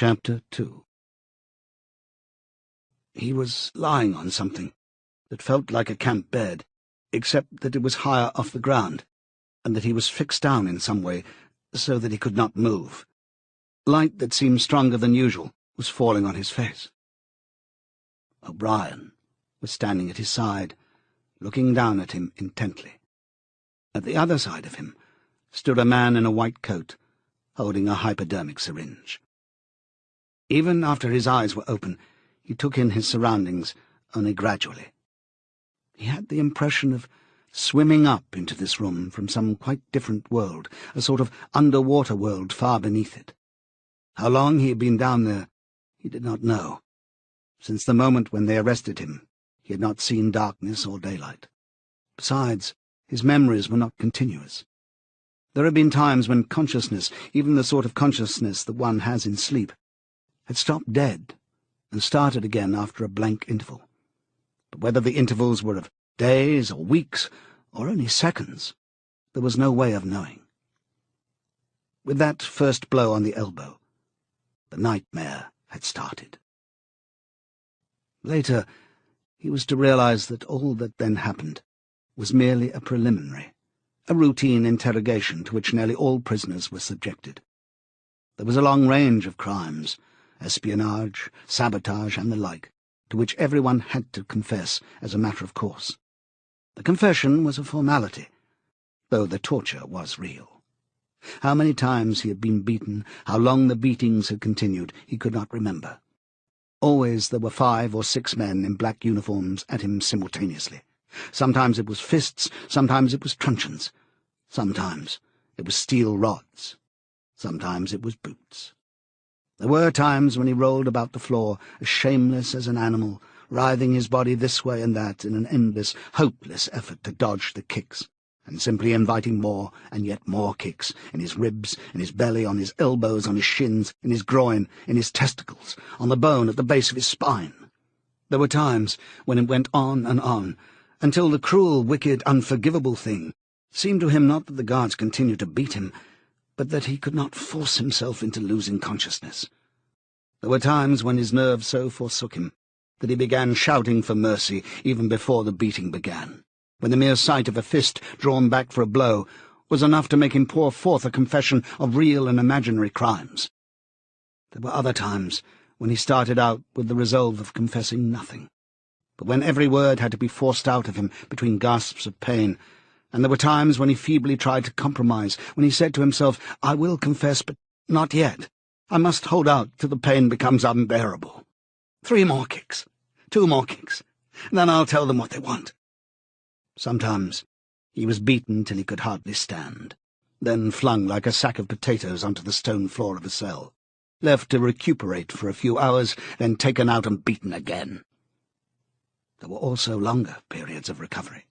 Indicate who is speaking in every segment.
Speaker 1: Chapter 2. He was lying on something that felt like a camp bed, except that it was higher off the ground, and that he was fixed down in some way so that he could not move. Light that seemed stronger than usual was falling on his face. O'Brien was standing at his side, looking down at him intently. At the other side of him stood a man in a white coat, holding a hypodermic syringe. Even after his eyes were open, he took in his surroundings only gradually. He had the impression of swimming up into this room from some quite different world, a sort of underwater world far beneath it. How long he had been down there, he did not know. Since the moment when they arrested him, he had not seen darkness or daylight. Besides, his memories were not continuous. There had been times when consciousness, even the sort of consciousness that one has in sleep, had stopped dead and started again after a blank interval. But whether the intervals were of days or weeks or only seconds, there was no way of knowing. With that first blow on the elbow, the nightmare had started. Later, he was to realize that all that then happened was merely a preliminary, a routine interrogation to which nearly all prisoners were subjected. There was a long range of crimes, espionage, sabotage, and the like, to which everyone had to confess as a matter of course. The confession was a formality, though the torture was real. How many times he had been beaten, how long the beatings had continued, he could not remember. Always there were 5 or 6 men in black uniforms at him simultaneously. Sometimes it was fists, sometimes it was truncheons, sometimes it was steel rods, sometimes it was boots. There were times when he rolled about the floor, as shameless as an animal, writhing his body this way and that in an endless, hopeless effort to dodge the kicks, and simply inviting more and yet more kicks, in his ribs, in his belly, on his elbows, on his shins, in his groin, in his testicles, on the bone at the base of his spine. There were times when it went on, until the cruel, wicked, unforgivable thing seemed to him not that the guards continued to beat him, but that he could not force himself into losing consciousness. There were times when his nerves so forsook him that he began shouting for mercy even before the beating began, when the mere sight of a fist drawn back for a blow was enough to make him pour forth a confession of real and imaginary crimes. There were other times when he started out with the resolve of confessing nothing, but when every word had to be forced out of him between gasps of pain, and there were times when he feebly tried to compromise, when he said to himself, "I will confess, but not yet. I must hold out till the pain becomes unbearable. 3 more kicks, 2 more kicks, and then I'll tell them what they want." Sometimes he was beaten till he could hardly stand, then flung like a sack of potatoes onto the stone floor of a cell, left to recuperate for a few hours, then taken out and beaten again. There were also longer periods of recovery.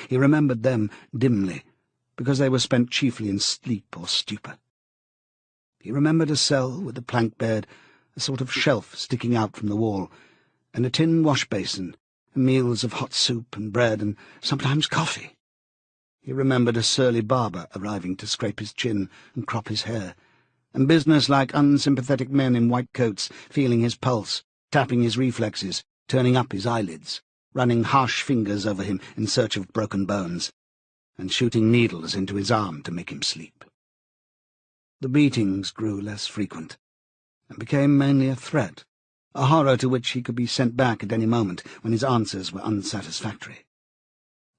Speaker 1: He remembered them dimly, because they were spent chiefly in sleep or stupor. He remembered a cell with a plank bed, a sort of shelf sticking out from the wall, and a tin wash-basin, and meals of hot soup and bread, and sometimes coffee. He remembered a surly barber arriving to scrape his chin and crop his hair, and business-like, unsympathetic men in white coats feeling his pulse, tapping his reflexes, turning up his eyelids, running harsh fingers over him in search of broken bones, and shooting needles into his arm to make him sleep. The beatings grew less frequent, and became mainly a threat, a horror to which he could be sent back at any moment when his answers were unsatisfactory.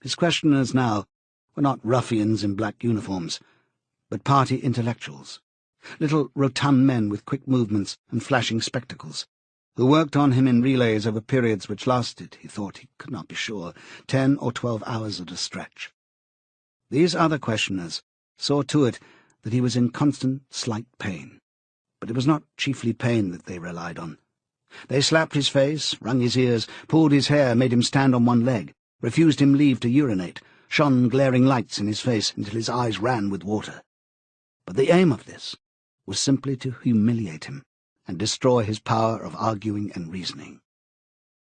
Speaker 1: His questioners now were not ruffians in black uniforms, but party intellectuals, little rotund men with quick movements and flashing spectacles, who worked on him in relays over periods which lasted, he thought, he could not be sure, 10 or 12 hours at a stretch. These other questioners saw to it that he was in constant slight pain, but it was not chiefly pain that they relied on. They slapped his face, wrung his ears, pulled his hair, made him stand on one leg, refused him leave to urinate, shone glaring lights in his face until his eyes ran with water. But the aim of this was simply to humiliate him and destroy his power of arguing and reasoning.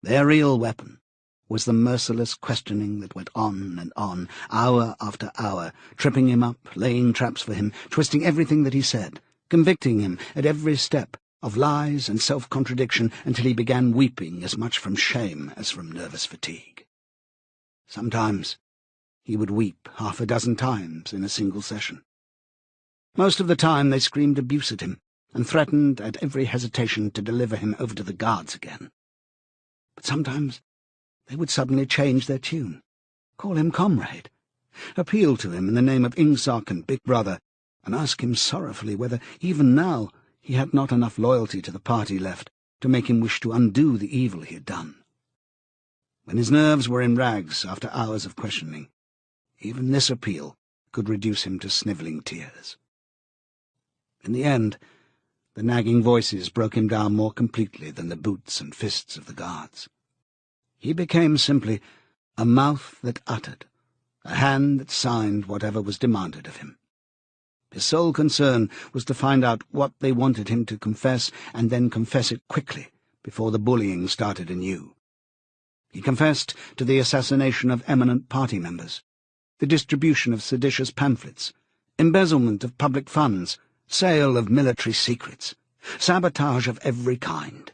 Speaker 1: Their real weapon was the merciless questioning that went on, hour after hour, tripping him up, laying traps for him, twisting everything that he said, convicting him at every step of lies and self-contradiction, until he began weeping as much from shame as from nervous fatigue. Sometimes he would weep half a dozen times in a single session. Most of the time they screamed abuse at him, and threatened at every hesitation to deliver him over to the guards again. But sometimes they would suddenly change their tune, call him comrade, appeal to him in the name of Ingsoc and Big Brother, and ask him sorrowfully whether even now he had not enough loyalty to the party left to make him wish to undo the evil he had done. When his nerves were in rags after hours of questioning, even this appeal could reduce him to snivelling tears. In the end, the nagging voices broke him down more completely than the boots and fists of the guards. He became simply a mouth that uttered, a hand that signed whatever was demanded of him. His sole concern was to find out what they wanted him to confess, and then confess it quickly, before the bullying started anew. He confessed to the assassination of eminent party members, the distribution of seditious pamphlets, embezzlement of public funds, sale of military secrets, sabotage of every kind.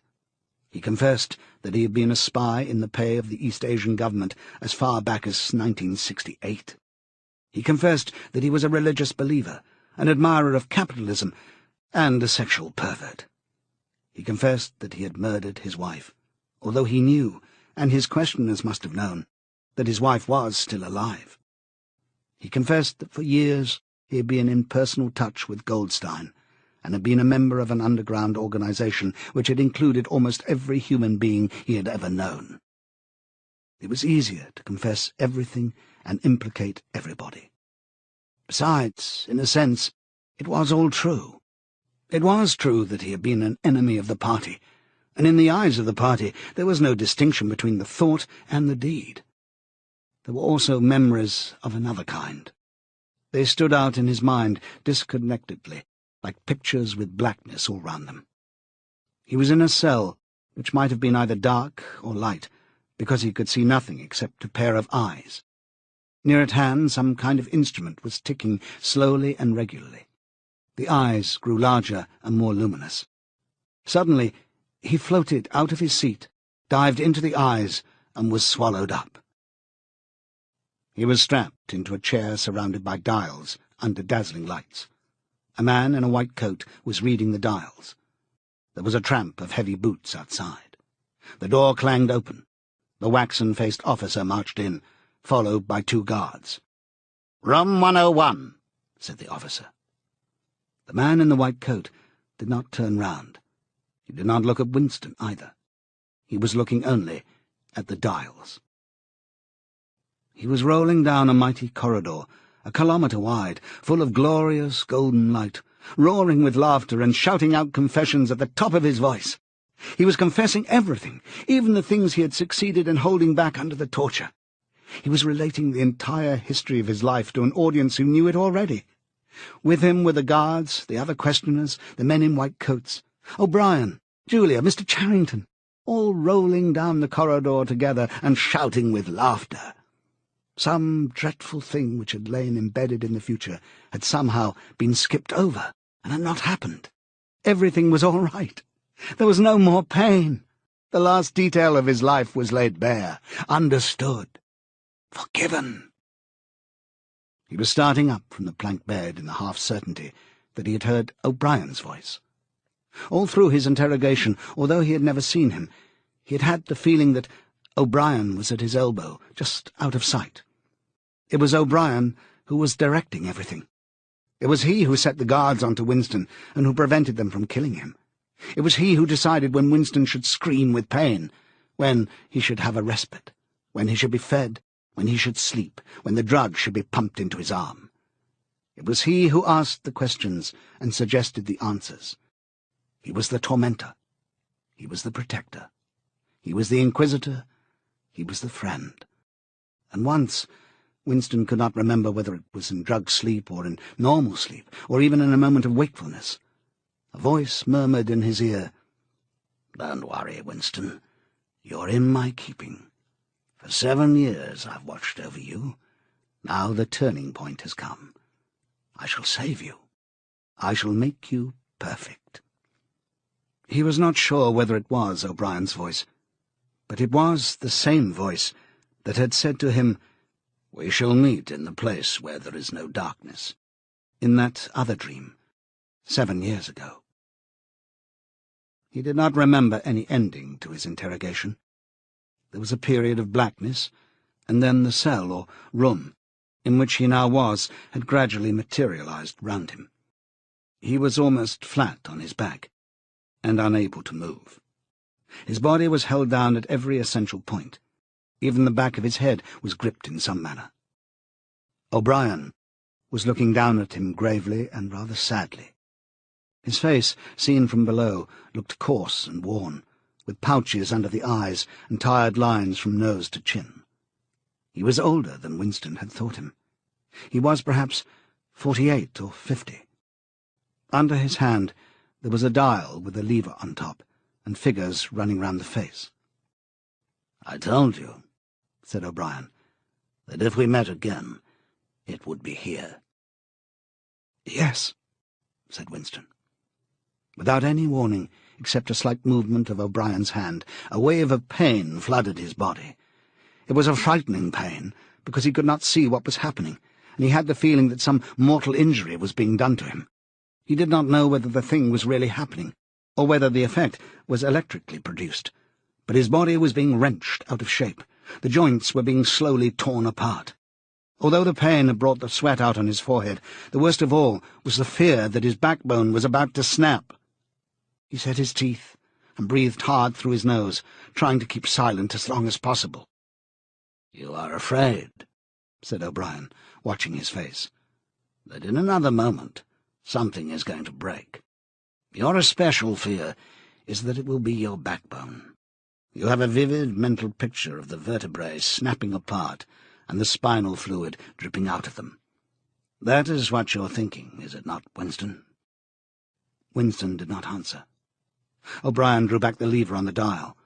Speaker 1: He confessed that he had been a spy in the pay of the East Asian government as far back as 1968. He confessed that he was a religious believer, an admirer of capitalism, and a sexual pervert. He confessed that he had murdered his wife, although he knew, and his questioners must have known, that his wife was still alive. He confessed that for years he had been in personal touch with Goldstein, and had been a member of an underground organization which had included almost every human being he had ever known. It was easier to confess everything and implicate everybody. Besides, in a sense, it was all true. It was true that he had been an enemy of the party, and in the eyes of the party there was no distinction between the thought and the deed. There were also memories of another kind. They stood out in his mind disconnectedly, like pictures with blackness all round them. He was in a cell which might have been either dark or light, because he could see nothing except a pair of eyes. Near at hand some kind of instrument was ticking slowly and regularly. The eyes grew larger and more luminous. Suddenly he floated out of his seat, dived into the eyes, and was swallowed up. He was strapped into a chair surrounded by dials under dazzling lights. A man in a white coat was reading the dials. There was a tramp of heavy boots outside. The door clanged open. The waxen-faced officer marched in, followed by 2 guards. "Room 101, said the officer. The man in the white coat did not turn round. He did not look at Winston either. He was looking only at the dials. He was rolling down a mighty corridor, a kilometre wide, full of glorious golden light, roaring with laughter and shouting out confessions at the top of his voice. He was confessing everything, even the things he had succeeded in holding back under the torture. He was relating the entire history of his life to an audience who knew it already. With him were the guards, the other questioners, the men in white coats, O'Brien, Julia, Mr. Charrington, all rolling down the corridor together and shouting with laughter. Some dreadful thing which had lain embedded in the future had somehow been skipped over and had not happened. Everything was all right. There was no more pain. The last detail of his life was laid bare, understood, forgiven. He was starting up from the plank bed in the half-certainty that he had heard O'Brien's voice. All through his interrogation, although he had never seen him, he had had the feeling that O'Brien was at his elbow, just out of sight. It was O'Brien who was directing everything. It was he who set the guards onto Winston and who prevented them from killing him. It was he who decided when Winston should scream with pain, when he should have a respite, when he should be fed, when he should sleep, when the drug should be pumped into his arm. It was he who asked the questions and suggested the answers. He was the tormentor. He was the protector. He was the inquisitor. He was the friend. And once, Winston could not remember whether it was in drug sleep or in normal sleep, or even in a moment of wakefulness, a voice murmured in his ear, "Don't worry, Winston. You're in my keeping. For 7 years I've watched over you. Now the turning point has come. I shall save you. I shall make you perfect." He was not sure whether it was O'Brien's voice, but it was the same voice that had said to him, "We shall meet in the place where there is no darkness," in that other dream, 7 years ago. He did not remember any ending to his interrogation. There was a period of blackness, and then the cell or room in which he now was had gradually materialized round him. He was almost flat on his back, and unable to move. His body was held down at every essential point. Even the back of his head was gripped in some manner. O'Brien was looking down at him gravely and rather sadly. His face, seen from below, looked coarse and worn, with pouches under the eyes and tired lines from nose to chin. He was older than Winston had thought him. He was perhaps 48 or 50. Under his hand there was a dial with a lever on top, and figures running round the face. "I told you," said O'Brien, "that if we met again, it would be here." "Yes," said Winston. Without any warning, except a slight movement of O'Brien's hand, a wave of pain flooded his body. It was a frightening pain, because he could not see what was happening, and he had the feeling that some mortal injury was being done to him. He did not know whether the thing was really happening, or whether the effect was electrically produced, but his body was being wrenched out of shape. The joints were being slowly torn apart. Although the pain had brought the sweat out on his forehead, the worst of all was the fear that his backbone was about to snap. He set his teeth and breathed hard through his nose, trying to keep silent as long as possible. "You are afraid," said O'Brien, watching his face, "that in another moment something is going to break. Your especial fear is that it will be your backbone. You have a vivid mental picture of the vertebrae snapping apart and the spinal fluid dripping out of them. That is what you're thinking, is it not, Winston?" Winston did not answer. O'Brien drew back the lever on the dial.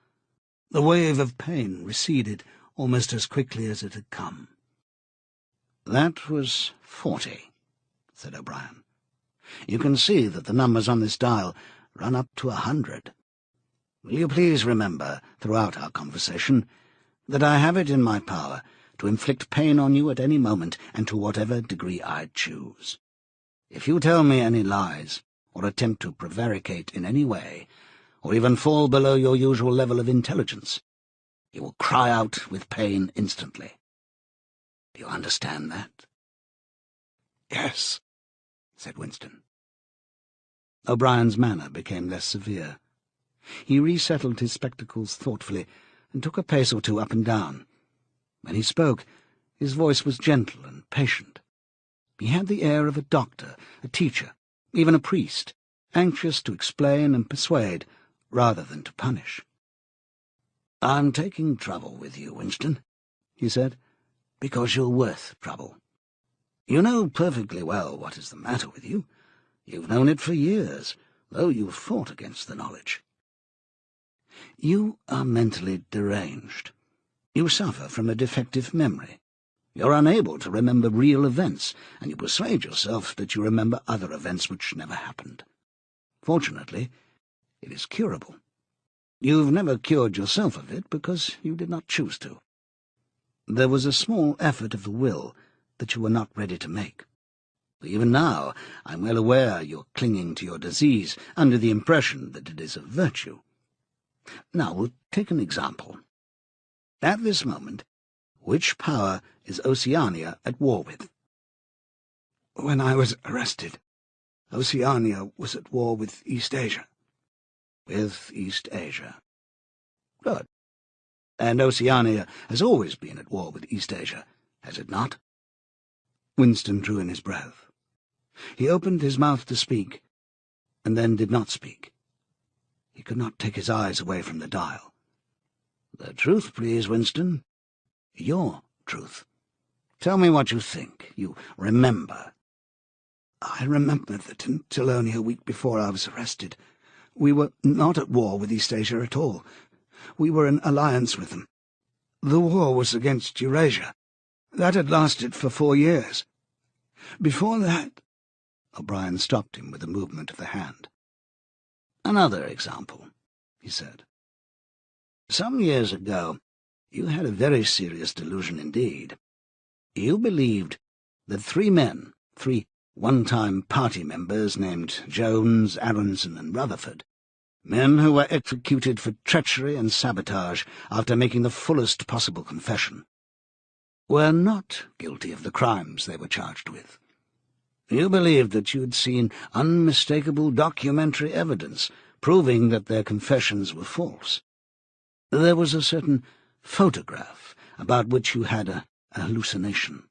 Speaker 1: The wave of pain receded almost as quickly as it had come. "That was 40, said O'Brien. "You can see that the numbers on this dial run up to 100. Will you please remember, throughout our conversation, that I have it in my power to inflict pain on you at any moment and to whatever degree I choose. If you tell me any lies, or attempt to prevaricate in any way, or even fall below your usual level of intelligence, you will cry out with pain instantly. Do you understand that?" "Yes," said Winston. O'Brien's manner became less severe. He resettled his spectacles thoughtfully and took a pace or two up and down. When he spoke, his voice was gentle and patient. He had the air of a doctor, a teacher, even a priest, anxious to explain and persuade rather than to punish. "I'm taking trouble with you, Winston," he said, "because you're worth trouble. You know perfectly well what is the matter with you. You've known it for years, though you've fought against the knowledge. You are mentally deranged. You suffer from a defective memory. You're unable to remember real events, and you persuade yourself that you remember other events which never happened. Fortunately, it is curable. You've never cured yourself of it because you did not choose to. There was a small effort of the will that you were not ready to make. Even now, I'm well aware you're clinging to your disease under the impression that it is a virtue. Now, we'll take an example. At this moment, which power is Oceania at war with?" "When I was arrested, Oceania was at war with East Asia." "With East Asia. Good. And Oceania has always been at war with East Asia, has it not?" Winston drew in his breath. He opened his mouth to speak, and then did not speak. He could not take his eyes away from the dial. "The truth, please, Winston. Your truth. Tell me what you think, you remember." "I remember that until only a week before I was arrested, we were not at war with East Asia at all. We were in alliance with them. The war was against Eurasia. That had lasted for 4 years. Before that—" O'Brien stopped him with a movement of the hand. "Another example," he said. "Some years ago, you had a very serious delusion indeed. You believed that three men, three one-time party members named Jones, Aronson, and Rutherford, men who were executed for treachery and sabotage after making the fullest possible confession, were not guilty of the crimes they were charged with. You believed that you had seen unmistakable documentary evidence proving that their confessions were false. There was a certain photograph about which you had a hallucination.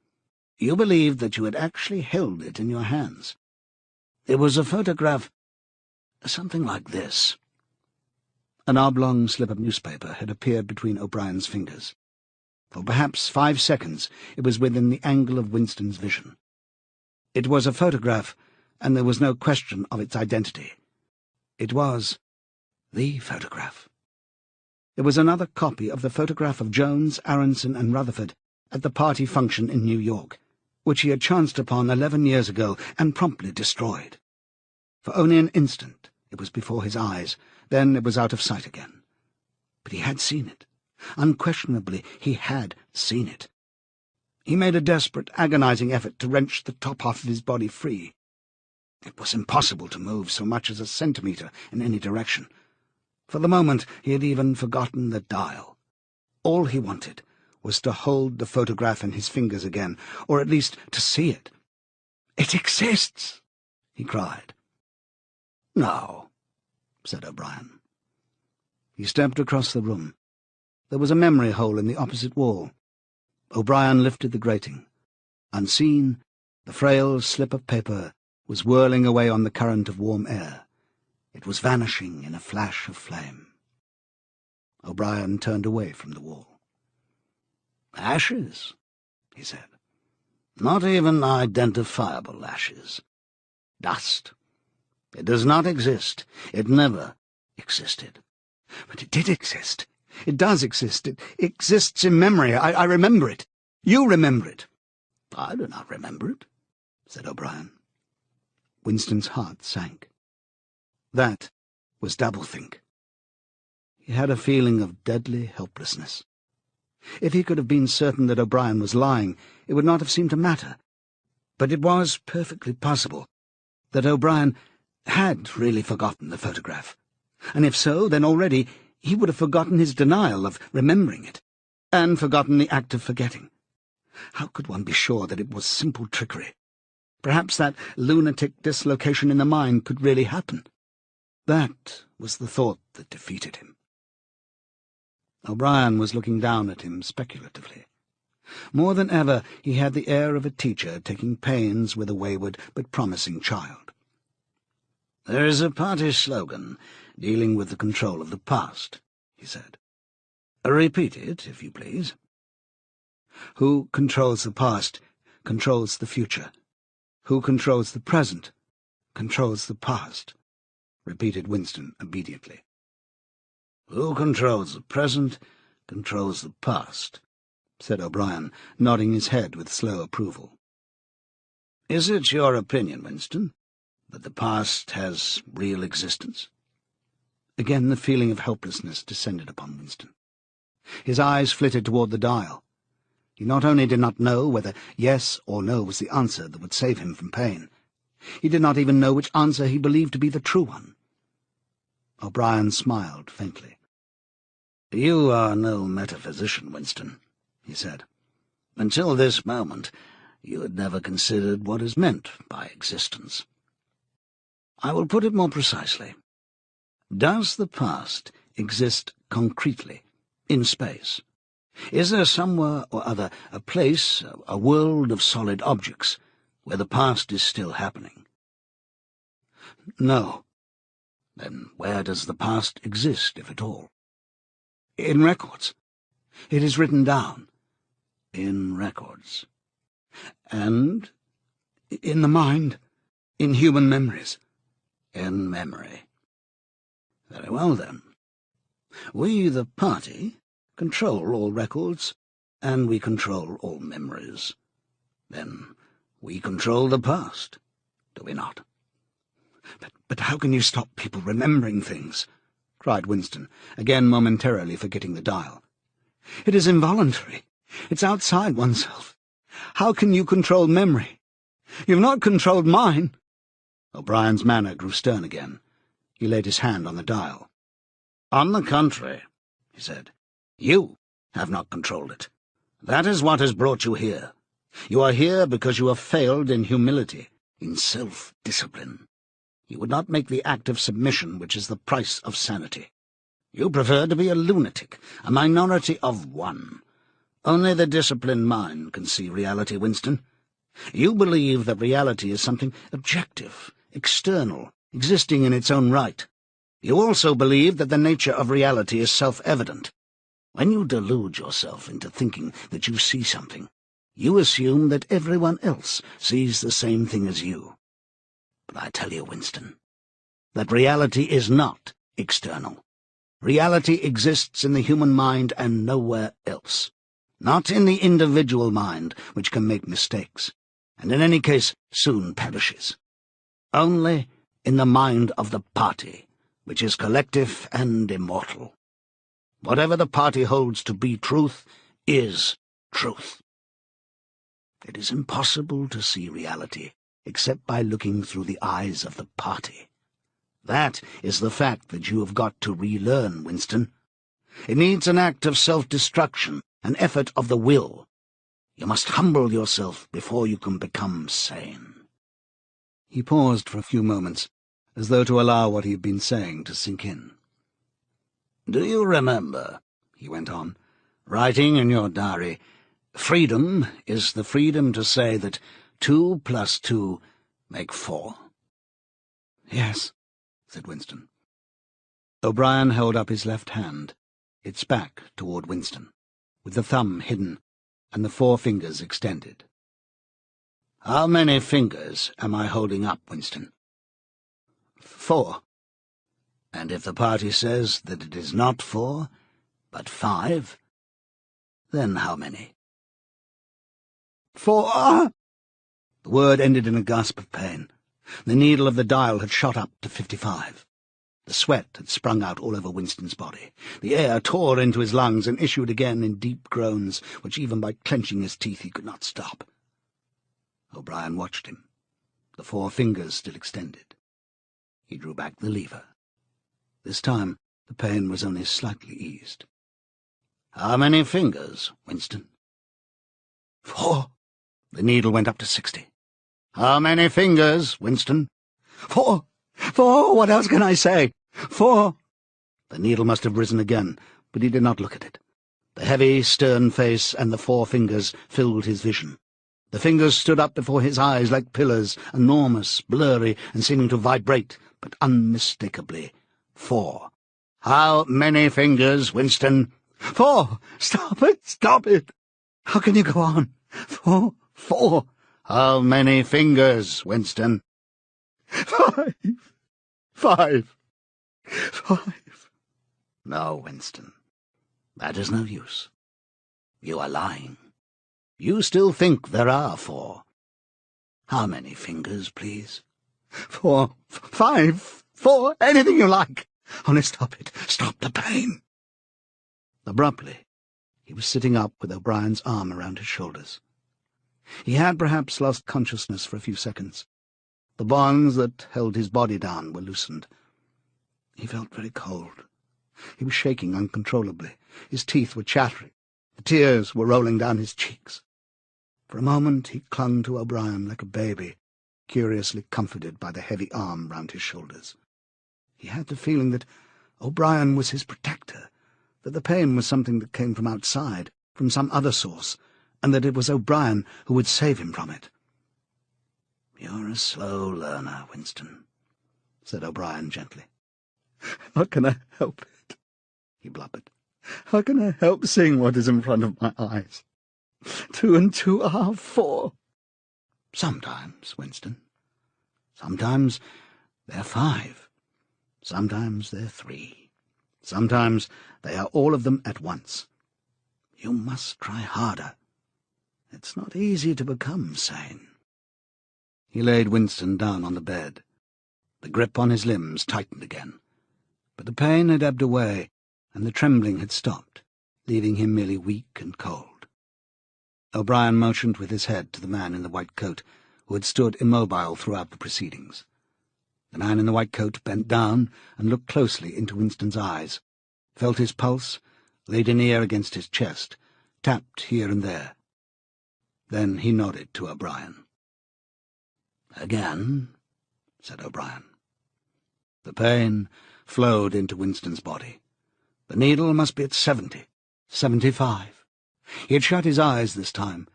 Speaker 1: You believed that you had actually held it in your hands. It was a photograph, something like this." An oblong slip of newspaper had appeared between O'Brien's fingers. For perhaps 5 seconds it was within the angle of Winston's vision. It was a photograph, and there was no question of its identity. It was the photograph. It was another copy of the photograph of Jones, Aronson, and Rutherford at the party function in New York, which he had chanced upon 11 years ago and promptly destroyed. For only an instant it was before his eyes, then it was out of sight again. But he had seen it. Unquestionably, he had seen it. He made a desperate, agonizing effort to wrench the top half of his body free. It was impossible to move so much as a centimetre in any direction. For the moment he had even forgotten the dial. All he wanted was to hold the photograph in his fingers again, or at least to see it. "It exists!" he cried. "No," said O'Brien. He stepped across the room. There was a memory hole in the opposite wall. O'Brien lifted the grating. Unseen, the frail slip of paper was whirling away on the current of warm air. It was vanishing in a flash of flame. O'Brien turned away from the wall. "Ashes," he said. "Not even identifiable ashes. Dust. It does not exist. It never existed." "But it did exist. It does exist. It exists in memory. I remember it. You remember it." "I do not remember it," said O'Brien. Winston's heart sank. That was doublethink. He had a feeling of deadly helplessness. If he could have been certain that O'Brien was lying, it would not have seemed to matter. But it was perfectly possible that O'Brien had really forgotten the photograph. And if so, then already he would have forgotten his denial of remembering it, and forgotten the act of forgetting. How could one be sure that it was simple trickery? Perhaps that lunatic dislocation in the mind could really happen. That was the thought that defeated him. O'Brien was looking down at him speculatively. More than ever he had the air of a teacher taking pains with a wayward but promising child. "There is a party slogan dealing with the control of the past," he said. "Repeat it, if you please." "Who controls the past controls the future. Who controls the present controls the past," repeated Winston obediently. "Who controls the present controls the past," said O'Brien, nodding his head with slow approval. "Is it your opinion, Winston, that the past has real existence?" Again the feeling of helplessness descended upon Winston. His eyes flitted toward the dial. He not only did not know whether yes or no was the answer that would save him from pain, he did not even know which answer he believed to be the true one. O'Brien smiled faintly. "You are no metaphysician, Winston," he said. "Until this moment you had never considered what is meant by existence. I will put it more precisely. Does the past exist concretely, in space? Is there somewhere or other a place, a world of solid objects, where the past is still happening?" "No." "Then where does the past exist, if at all?" "In records. It is written down." "In records." "And in the mind, in human memories." "In memory. Very well, then. We, the party, control all records, and we control all memories. Then we control the past, do we not?" But how can you stop people remembering things?" cried Winston, again momentarily forgetting the dial. "It is involuntary. It's outside oneself. How can you control memory? You've not controlled mine." O'Brien's manner grew stern again. He laid his hand on the dial. "On the contrary," he said, "you have not controlled it. That is what has brought you here. You are here because you have failed in humility, in self-discipline. You would not make the act of submission which is the price of sanity. You prefer to be a lunatic, a minority of one. Only the disciplined mind can see reality, Winston. You believe that reality is something objective, external, existing in its own right. You also believe that the nature of reality is self-evident. When you delude yourself into thinking that you see something, you assume that everyone else sees the same thing as you. But I tell you, Winston, that reality is not external. Reality exists in the human mind and nowhere else. Not in the individual mind, which can make mistakes, and in any case soon perishes. Only in the mind of the party, which is collective and immortal. Whatever the party holds to be truth is truth. It is impossible to see reality except by looking through the eyes of the party. That is the fact that you have got to relearn, Winston. It needs an act of self-destruction, an effort of the will. You must humble yourself before you can become sane." He paused for a few moments, as though to allow what he had been saying to sink in. "Do you remember," he went on, "writing in your diary, 'Freedom is the freedom to say that 2 + 2 make 4'? "Yes," said Winston. O'Brien held up his left hand, its back toward Winston, with the thumb hidden and the 4 fingers extended. "How many fingers am I holding up, Winston?" 4. And if the party says that it is not 4, but 5, then how many?" 4! The word ended in a gasp of pain. The needle of the dial had shot up to 55. The sweat had sprung out all over Winston's body. The air tore into his lungs and issued again in deep groans, which even by clenching his teeth he could not stop. O'Brien watched him, the 4 fingers still extended. He drew back the lever. This time the pain was only slightly eased. "How many fingers, Winston?" 4. The needle went up to 60. "How many fingers, Winston?" 4! 4! What else can I say? 4! The needle must have risen again, but he did not look at it. The heavy, stern face and the 4 fingers filled his vision. The fingers stood up before his eyes like pillars, enormous, blurry, and seeming to vibrate, but unmistakably 4. "How many fingers, Winston?" 4! Stop it! Stop it! How can you go on? 4! 4! "How many fingers, Winston?" 5! 5! 5! "No, Winston, that is no use. You are lying. You still think there are 4. How many fingers, please?" 4, 5, 4, anything you like. Only stop it. Stop the pain. Abruptly, he was sitting up with O'Brien's arm around his shoulders. He had perhaps lost consciousness for a few seconds. The bonds that held his body down were loosened. He felt very cold. He was shaking uncontrollably. His teeth were chattering. The tears were rolling down his cheeks. For a moment he clung to O'Brien like a baby, curiously comforted by the heavy arm round his shoulders. He had the feeling that O'Brien was his protector, that the pain was something that came from outside, from some other source, and that it was O'Brien who would save him from it. "You're a slow learner, Winston," said O'Brien gently. "How can I help it?" he blubbered. "How can I help seeing what is in front of my eyes? 2 and 2 are 4. Sometimes, Winston. Sometimes they're 5. Sometimes they're 3. Sometimes they are all of them at once. You must try harder. It's not easy to become sane." He laid Winston down on the bed. The grip on his limbs tightened again, but the pain had ebbed away, and the trembling had stopped, leaving him merely weak and cold. O'Brien motioned with his head to the man in the white coat, who had stood immobile throughout the proceedings. The man in the white coat bent down and looked closely into Winston's eyes, felt his pulse, laid an ear against his chest, tapped here and there. Then he nodded to O'Brien. "Again," said O'Brien. The pain flowed into Winston's body. The needle must be at 70, 75. He had shut his eyes this time.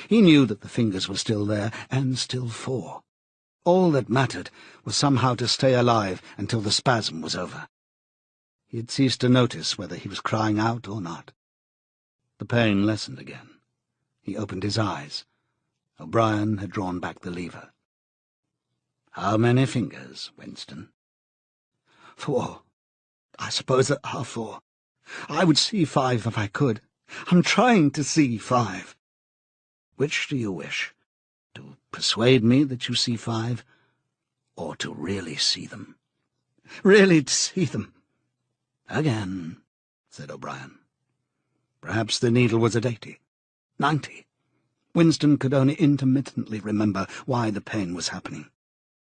Speaker 1: He knew that the fingers were still there, and still 4. All that mattered was somehow to stay alive until the spasm was over. He had ceased to notice whether he was crying out or not. The pain lessened again. He opened his eyes. O'Brien had drawn back the lever. "How many fingers, Winston?" 4. I suppose there are 4. I would see 5 if I could. I'm trying to see 5. Which do you wish? To persuade me that you see 5, or to really see them? Really to see them. Again, said O'Brien. Perhaps the needle was at 80, 90. Winston could only intermittently remember why the pain was happening.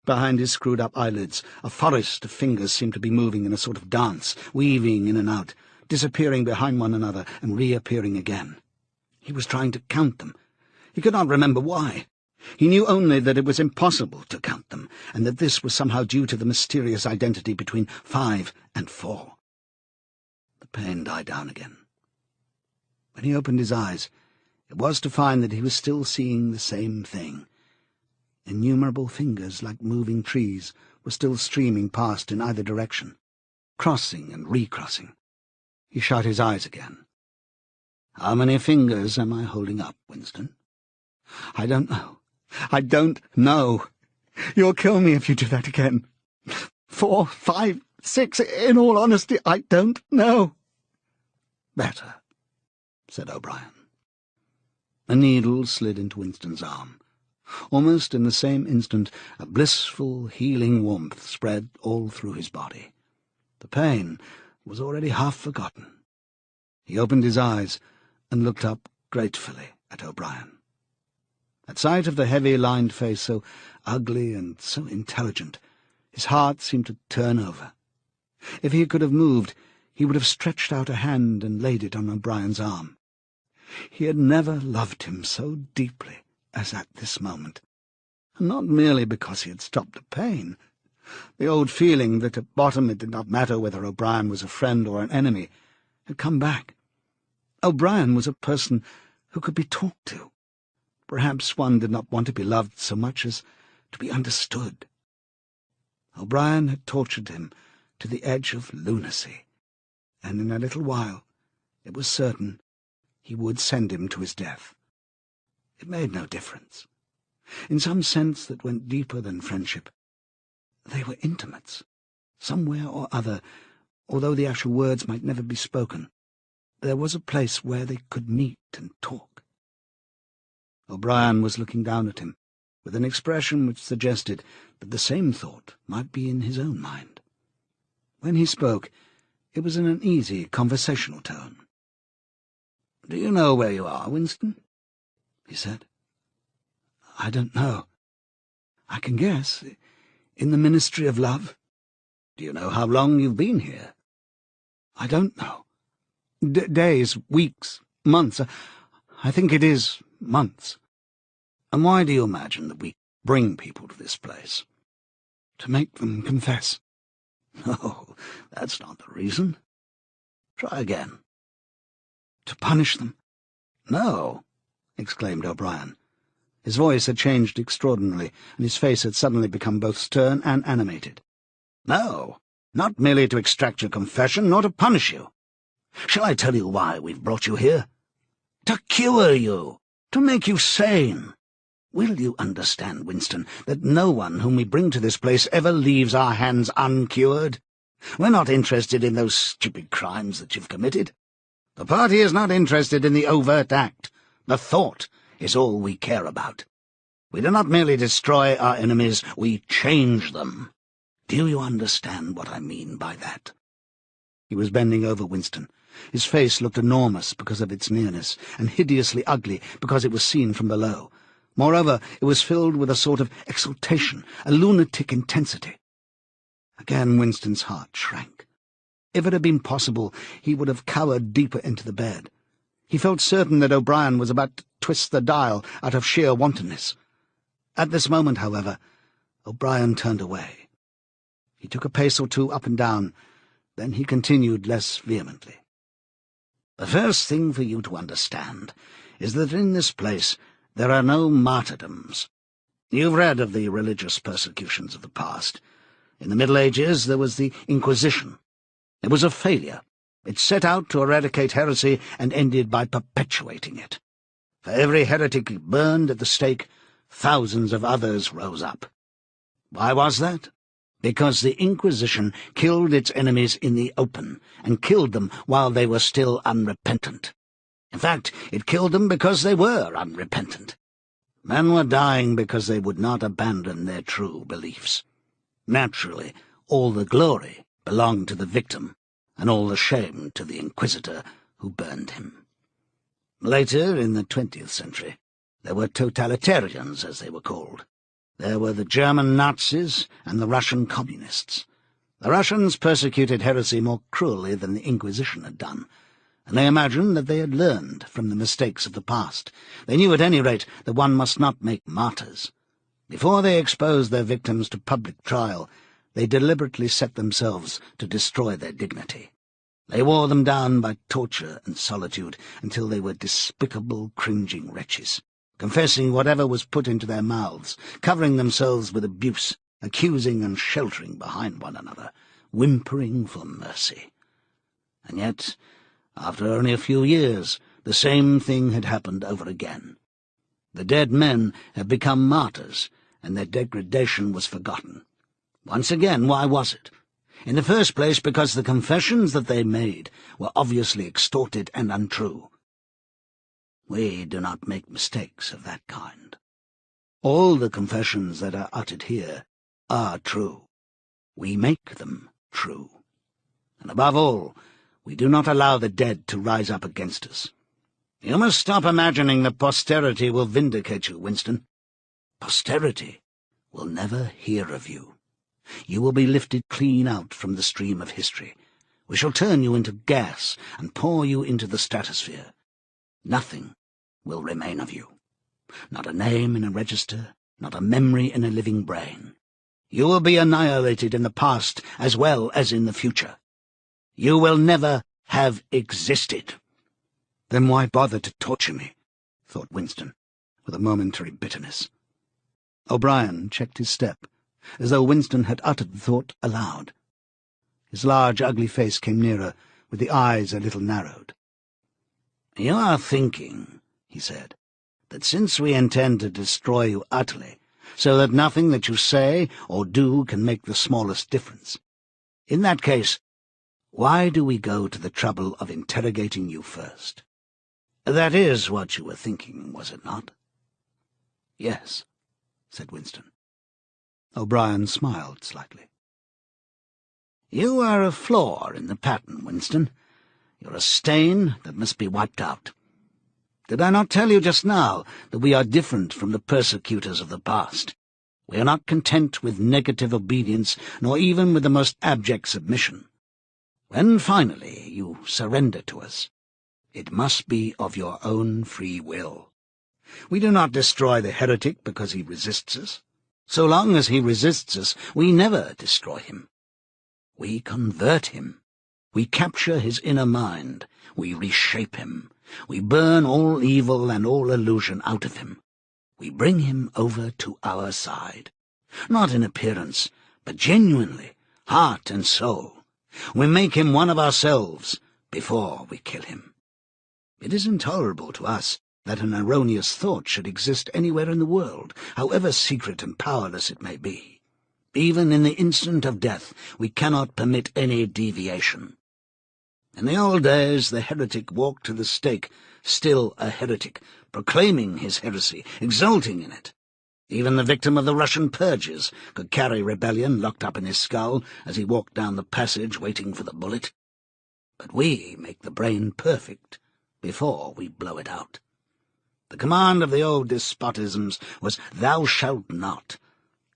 Speaker 1: Behind his screwed-up eyelids, a forest of fingers seemed to be moving in a sort of dance, weaving in and out, disappearing behind one another and reappearing again. He was trying to count them. He could not remember why. He knew only that it was impossible to count them, and that this was somehow due to the mysterious identity between 5 and 4. The pain died down again. When he opened his eyes, it was to find that he was still seeing the same thing. Innumerable fingers, like moving trees, were still streaming past in either direction, crossing and recrossing. He shut his eyes again. How many fingers am I holding up, Winston? I don't know. I don't know. You'll kill me if you do that again. 4, 5, 6, in all honesty, I don't know. Better, said O'Brien. A needle slid into Winston's arm. Almost in the same instant, a blissful, healing warmth spread all through his body. The pain was already half forgotten. He opened his eyes and looked up gratefully at O'Brien. At sight of the heavy, lined face, so ugly and so intelligent, his heart seemed to turn over. If he could have moved, he would have stretched out a hand and laid it on O'Brien's arm. He had never loved him so deeply as at this moment, and not merely because he had stopped the pain. The old feeling that at bottom it did not matter whether O'Brien was a friend or an enemy had come back. O'Brien was a person who could be talked to. Perhaps one did not want to be loved so much as to be understood. O'Brien had tortured him to the edge of lunacy, and in a little while it was certain he would send him to his death. It made no difference. In some sense that went deeper than friendship, they were intimates. Somewhere or other, although the actual words might never be spoken, there was a place where they could meet and talk. O'Brien was looking down at him, with an expression which suggested that the same thought might be in his own mind. When he spoke, it was in an easy, conversational tone. "Do you know where you are, Winston?" he said. "I don't know. I can guess. In the Ministry of Love." "Do you know how long you've been here?" "I don't know. Days, weeks, months. I think it is months." "And why do you imagine that we bring people to this place?" "To make them confess." "No, that's not the reason. Try again." "To punish them." "No," exclaimed O'Brien. His voice had changed extraordinarily, and his face had suddenly become both stern and animated. "No, not merely to extract your confession, nor to punish you. Shall I tell you why we've brought you here? To cure you, to make you sane. Will you understand, Winston, that no one whom we bring to this place ever leaves our hands uncured? We're not interested in those stupid crimes that you've committed. The party is not interested in the overt act. The thought is all we care about. We do not merely destroy our enemies, we change them. Do you understand what I mean by that?" He was bending over Winston. His face looked enormous because of its nearness, and hideously ugly because it was seen from below. Moreover, it was filled with a sort of exultation, a lunatic intensity. Again Winston's heart shrank. If it had been possible, he would have cowered deeper into the bed. He felt certain that O'Brien was about to twist the dial out of sheer wantonness. At this moment, however, O'Brien turned away. He took a pace or two up and down, then he continued less vehemently. "The first thing for you to understand is that in this place there are no martyrdoms. You've read of the religious persecutions of the past. In the Middle Ages there was the Inquisition. It was a failure. It set out to eradicate heresy and ended by perpetuating it. For every heretic burned at the stake, thousands of others rose up. Why was that? Because the Inquisition killed its enemies in the open, and killed them while they were still unrepentant. In fact, it killed them because they were unrepentant. Men were dying because they would not abandon their true beliefs. Naturally, all the glory belonged to the victim, and all the shame to the Inquisitor who burned him. Later, in the 20th century, there were totalitarians, as they were called. There were the German Nazis and the Russian Communists. The Russians persecuted heresy more cruelly than the Inquisition had done, and they imagined that they had learned from the mistakes of the past. They knew at any rate that one must not make martyrs. Before they exposed their victims to public trial, they deliberately set themselves to destroy their dignity. They wore them down by torture and solitude until they were despicable, cringing wretches, confessing whatever was put into their mouths, covering themselves with abuse, accusing and sheltering behind one another, whimpering for mercy. And yet, after only a few years, the same thing had happened over again. The dead men had become martyrs, and their degradation was forgotten. Once again, why was it? In the first place, because the confessions that they made were obviously extorted and untrue. We do not make mistakes of that kind. All the confessions that are uttered here are true. We make them true. And above all, we do not allow the dead to rise up against us. You must stop imagining that posterity will vindicate you, Winston. Posterity will never hear of you. You will be lifted clean out from the stream of history. We shall turn you into gas and pour you into the stratosphere. Nothing will remain of you. Not a name in a register, not a memory in a living brain. You will be annihilated in the past as well as in the future. You will never have existed. Then why bother to torture me? Thought Winston, with a momentary bitterness. O'Brien checked his step, as though Winston had uttered the thought aloud. His large, ugly face came nearer, with the eyes a little narrowed. "You are thinking," he said, "that since we intend to destroy you utterly, so that nothing that you say or do can make the smallest difference, in that case, why do we go to the trouble of interrogating you first? That is what you were thinking, was it not?" "Yes," said Winston. O'Brien smiled slightly. "You are a flaw in the pattern, Winston. You're a stain that must be wiped out. Did I not tell you just now that we are different from the persecutors of the past? We are not content with negative obedience, nor even with the most abject submission. When finally you surrender to us, it must be of your own free will. We do not destroy the heretic because he resists us. So long as he resists us, we never destroy him. We convert him. We capture his inner mind. We reshape him. We burn all evil and all illusion out of him. We bring him over to our side. Not in appearance, but genuinely, heart and soul. We make him one of ourselves before we kill him. It is intolerable to us that an erroneous thought should exist anywhere in the world, however secret and powerless it may be. Even in the instant of death, we cannot permit any deviation. In the old days, the heretic walked to the stake, still a heretic, proclaiming his heresy, exulting in it. Even the victim of the Russian purges could carry rebellion locked up in his skull as he walked down the passage waiting for the bullet. But we make the brain perfect before we blow it out. The command of the old despotisms was, "Thou shalt not."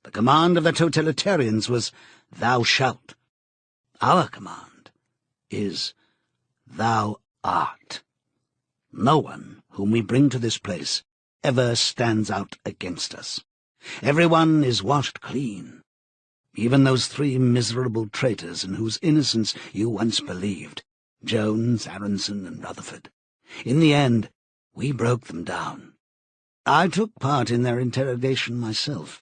Speaker 1: The command of the totalitarians was, "Thou shalt." Our command is, "Thou art." No one whom we bring to this place ever stands out against us. Everyone is washed clean. Even those 3 miserable traitors in whose innocence you once believed, Jones, Aronson, and Rutherford. In the end, we broke them down. I took part in their interrogation myself.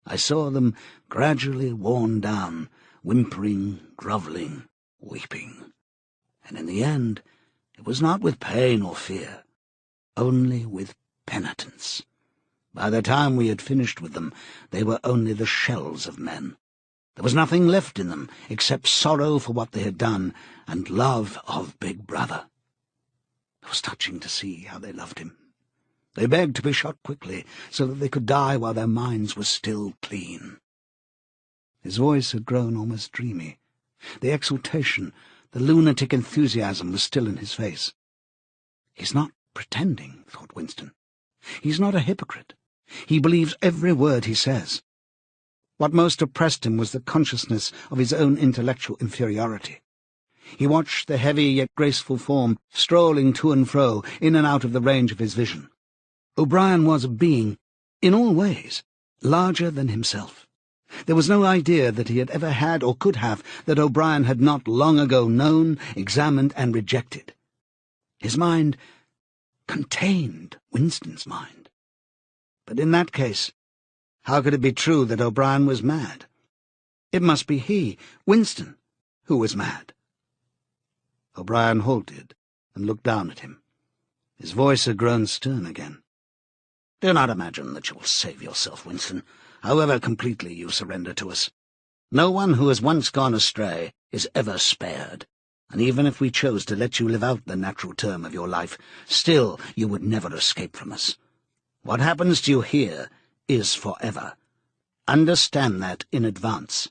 Speaker 1: I saw them gradually worn down, whimpering, grovelling, weeping. And in the end, it was not with pain or fear, only with penitence. By the time we had finished with them, they were only the shells of men. There was nothing left in them except sorrow for what they had done and love of Big Brother. It was touching to see how they loved him. They begged to be shot quickly so that they could die while their minds were still clean. His voice had grown almost dreamy. The exultation, the lunatic enthusiasm was still in his face. He's not pretending, thought Winston. He's not a hypocrite. He believes every word he says. What most oppressed him was the consciousness of his own intellectual inferiority. He watched the heavy yet graceful form strolling to and fro, in and out of the range of his vision. O'Brien was a being, in all ways, larger than himself. There was no idea that he had ever had or could have that O'Brien had not long ago known, examined, and rejected. His mind contained Winston's mind. But in that case, how could it be true that O'Brien was mad? It must be he, Winston, who was mad. O'Brien halted and looked down at him. His voice had grown stern again. "Do not imagine that you will save yourself, Winston, however completely you surrender to us. No one who has once gone astray is ever spared, and even if we chose to let you live out the natural term of your life, still you would never escape from us. What happens to you here is forever. Understand that in advance.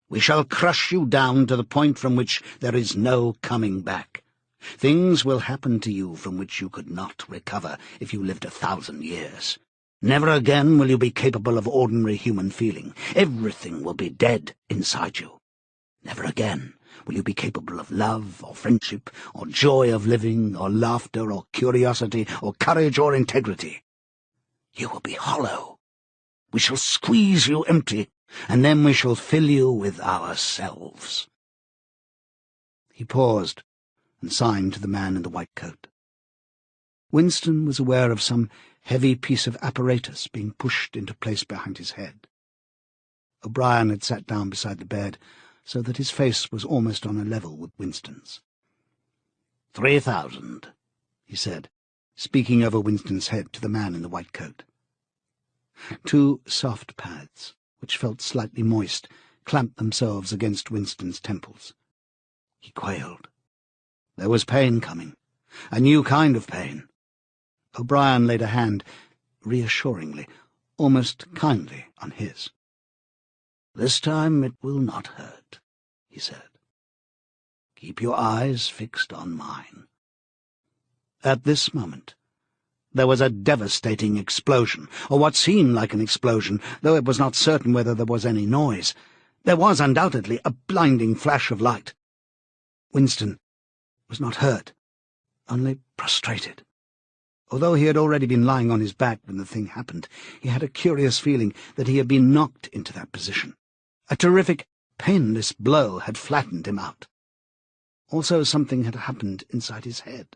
Speaker 1: We shall crush you down to the point from which there is no coming back. Things will happen to you from which you could not recover if you lived 1,000 years. Never again will you be capable of ordinary human feeling. Everything will be dead inside you. Never again will you be capable of love or friendship or joy of living or laughter or curiosity or courage or integrity. You will be hollow. We shall squeeze you empty, and then we shall fill you with ourselves." He paused and signed to the man in the white coat. Winston was aware of some heavy piece of apparatus being pushed into place behind his head. O'Brien had sat down beside the bed, so that his face was almost on a level with Winston's. 3,000, he said, speaking over Winston's head to the man in the white coat. 2 soft pads, which felt slightly moist, clamped themselves against Winston's temples. He quailed. There was pain coming, a new kind of pain. O'Brien laid a hand, reassuringly, almost kindly, on his. "This time it will not hurt," he said. "Keep your eyes fixed on mine." At this moment, there was a devastating explosion, or what seemed like an explosion, though it was not certain whether there was any noise. There was undoubtedly a blinding flash of light. Winston was not hurt, only prostrated. Although he had already been lying on his back when the thing happened, he had a curious feeling that he had been knocked into that position. A terrific, painless blow had flattened him out. Also, something had happened inside his head.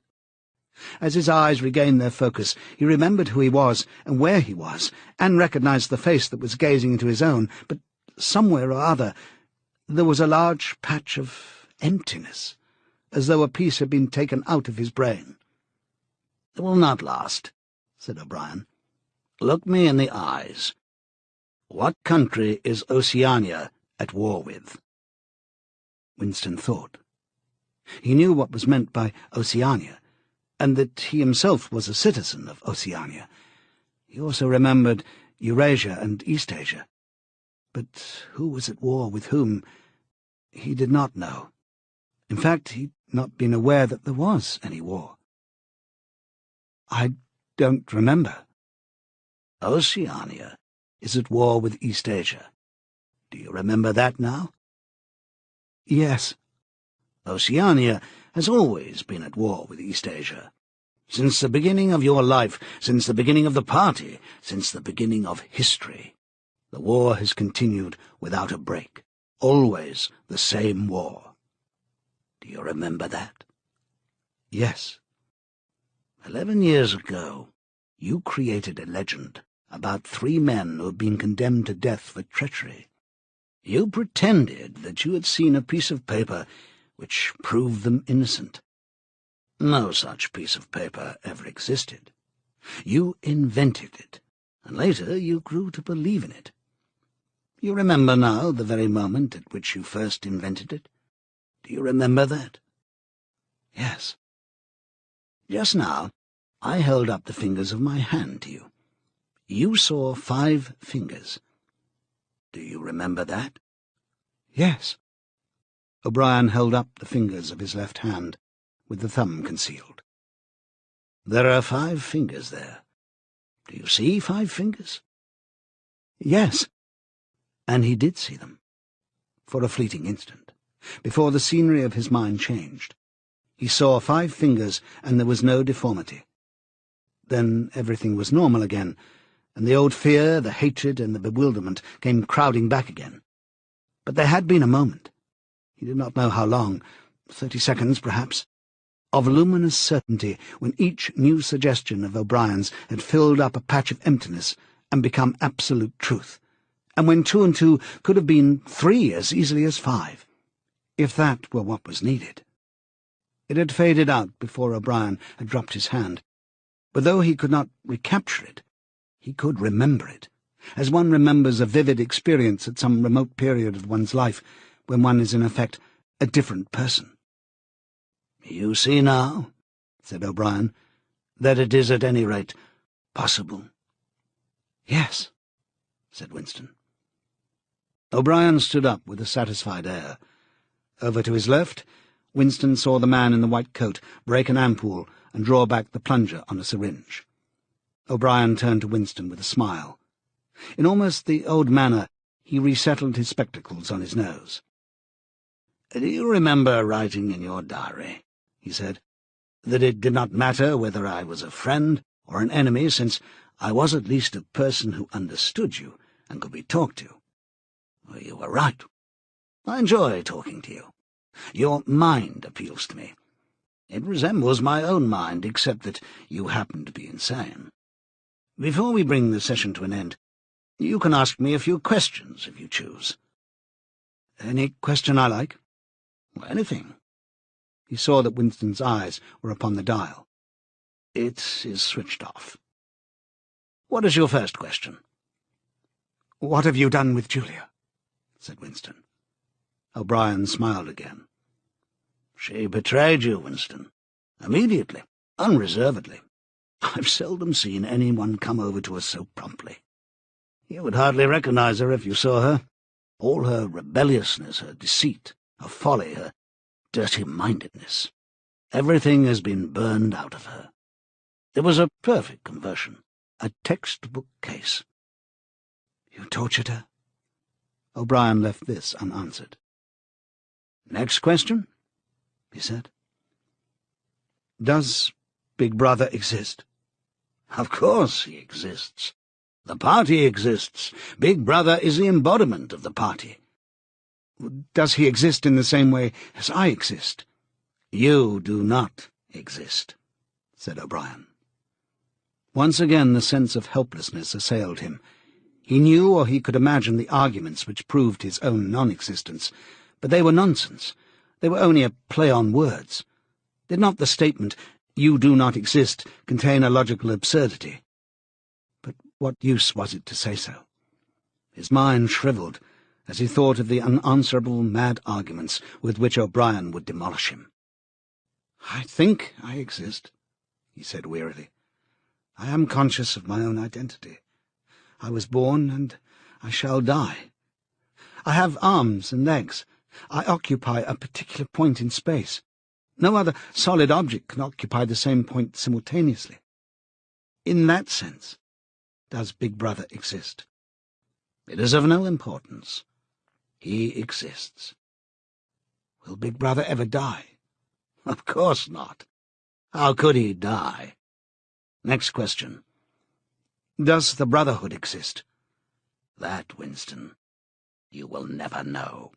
Speaker 1: As his eyes regained their focus, he remembered who he was and where he was, and recognized the face that was gazing into his own, but somewhere or other there was a large patch of emptiness, as though a piece had been taken out of his brain. "It will not last," said O'Brien. "Look me in the eyes. What country is Oceania at war with?" Winston thought. He knew what was meant by Oceania, and that he himself was a citizen of Oceania. He also remembered Eurasia and Eastasia. But who was at war with whom, he did not know. In fact, he'd not been aware that there was any war. I don't remember. Oceania is at war with Eastasia. Do you remember that now? Yes. Oceania has always been at war with Eastasia. Since the beginning of your life, since the beginning of the party, since the beginning of history, the war has continued without a break. Always the same war. Do you remember that? Yes. 11 years ago, you created a legend about 3 men who had been condemned to death for treachery. You pretended that you had seen a piece of paper which proved them innocent. No such piece of paper ever existed. You invented it, and later you grew to believe in it. You remember now the very moment at which you first invented it? Do you remember that? Yes. Just now, I held up the fingers of my hand to you. You saw 5 fingers. Do you remember that? Yes. O'Brien held up the fingers of his left hand, with the thumb concealed. There are 5 fingers there. Do you see 5 fingers? Yes. And he did see them, for a fleeting instant, before the scenery of his mind changed. He saw 5 fingers, and there was no deformity. Then everything was normal again, and the old fear, the hatred, and the bewilderment came crowding back again. But there had been a moment, he did not know how long, 30 seconds perhaps, of luminous certainty when each new suggestion of O'Brien's had filled up a patch of emptiness and become absolute truth, and when 2 and 2 could have been 3 as easily as 5, if that were what was needed. It had faded out before O'Brien had dropped his hand, but though he could not recapture it, he could remember it, as one remembers a vivid experience at some remote period of one's life when one is in effect a different person. "You see now," said O'Brien, "that it is at any rate possible." "Yes," said Winston. O'Brien stood up with a satisfied air. Over to his left, Winston saw the man in the white coat break an ampoule and draw back the plunger on a syringe. O'Brien turned to Winston with a smile. In almost the old manner, he resettled his spectacles on his nose. "Do you remember writing in your diary," he said, "that it did not matter whether I was a friend or an enemy, since I was at least a person who understood you and could be talked to? Well, you were right. I enjoy talking to you. Your mind appeals to me. It resembles my own mind, except that you happen to be insane. Before we bring the session to an end, you can ask me a few questions, if you choose." "Any question I like?" "Anything." He saw that Winston's eyes were upon the dial. "It is switched off. What is your first question?" "What have you done with Julia?" said Winston. O'Brien smiled again. "She betrayed you, Winston. Immediately, unreservedly. I've seldom seen anyone come over to us so promptly. You would hardly recognize her if you saw her. All her rebelliousness, her deceit, her folly, her dirty-mindedness. Everything has been burned out of her. It was a perfect conversion, a textbook case." "You tortured her?" O'Brien left this unanswered. "Next question," he said. "Does Big Brother exist?" "Of course he exists. The party exists. Big Brother is the embodiment of the party." "Does he exist in the same way as I exist?" "You do not exist," said O'Brien. Once again the sense of helplessness assailed him. He knew, or he could imagine, the arguments which proved his own non-existence, but they were nonsense. They were only a play on words. Did not the statement, "You do not exist," contain a logical absurdity? But what use was it to say so? His mind shriveled as he thought of the unanswerable mad arguments with which O'Brien would demolish him. "I think I exist," he said wearily. "I am conscious of my own identity. I was born, and I shall die. I have arms and legs. I occupy a particular point in space. No other solid object can occupy the same point simultaneously. In that sense, does Big Brother exist? It is of no importance. He exists. Will Big Brother ever die? Of course not. How could he die? Next question. Does the Brotherhood exist? That, Winston, you will never know.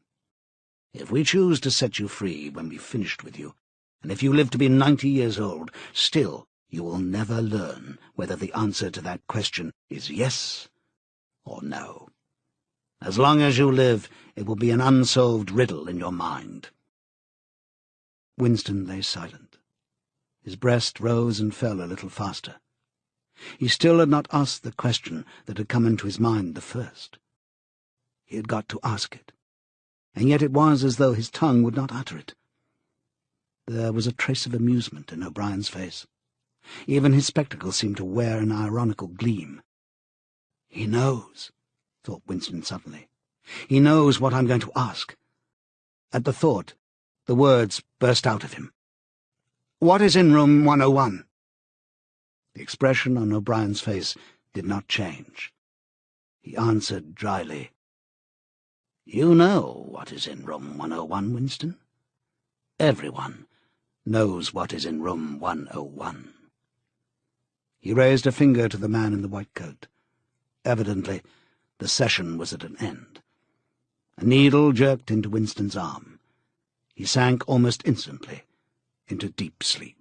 Speaker 1: If we choose to set you free when we've finished with you, and if you live to be 90 years old, still you will never learn whether the answer to that question is yes or no. As long as you live, it will be an unsolved riddle in your mind. Winston lay silent. His breast rose and fell a little faster. He still had not asked the question that had come into his mind the first. He had got to ask it, and yet it was as though his tongue would not utter it. There was a trace of amusement in O'Brien's face. Even his spectacles seemed to wear an ironical gleam. "He knows," thought Winston suddenly. "He knows what I'm going to ask." At the thought, the words burst out of him. "What is in room 101? The expression on O'Brien's face did not change. He answered dryly, "You know what is in room 101, Winston. Everyone knows what is in room 101. He raised a finger to the man in the white coat. Evidently, the session was at an end. A needle jerked into Winston's arm. He sank almost instantly into deep sleep.